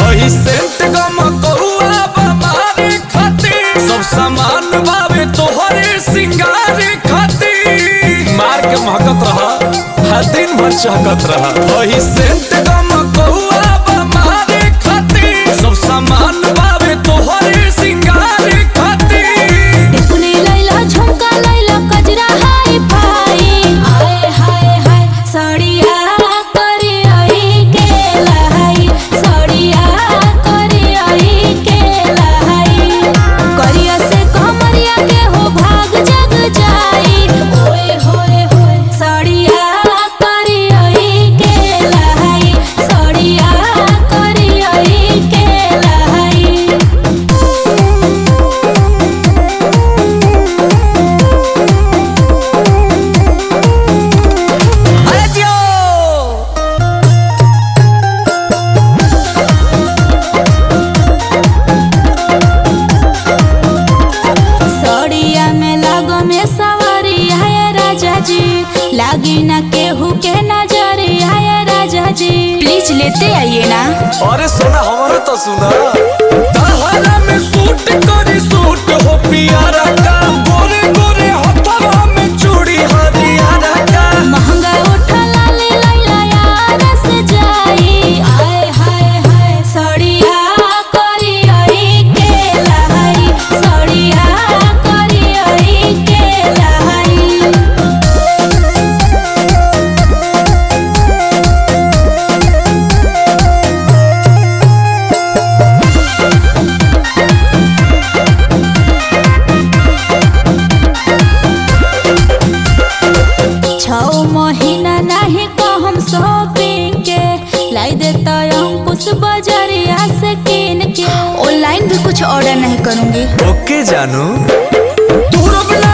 वही सेंट गमकौआ बमारे खातिर सब सामान बावे तोहरे सिंगार खातिर मार के महकत रहा हर दिन भर चहकत रहा वही सेंट गमकौआ बमारे खातिर सब सामान बावे तोहरे सिंगार खातिर टिकुली लैला झुमका लैला कजरा हाय फाई आए हाय हाय साड़िया करे आई के लाई साड़िया करे आई के लाई करिया से कमरिया के हो भाग जग जाई ओए होए होए साड़िया करे आई के लाई साड़िया करे आई के लाई सड़िया में लागो में सवारी है राजा जी लागी ना केहू के नजरी है राजा जी प्लीज लेते आइए ना। अरे सोना हमारा तो सुना तहरा में सूट करी सूट हो पियारा का गोरे गोरे हथवा में चूड़ी हरियारा का महंगा उठा लाले लैला यार से जाई आए हाय हाय सड़िया करी आई के लाई सड़िया करी आई के लाई छौ महीना नहीं कहम शॉपिंग के लाई देता अंकुश बाजारिया से किन के ऑनलाइन भी कुछ ऑर्डर नहीं करूंगी। ओके जानू तू बिना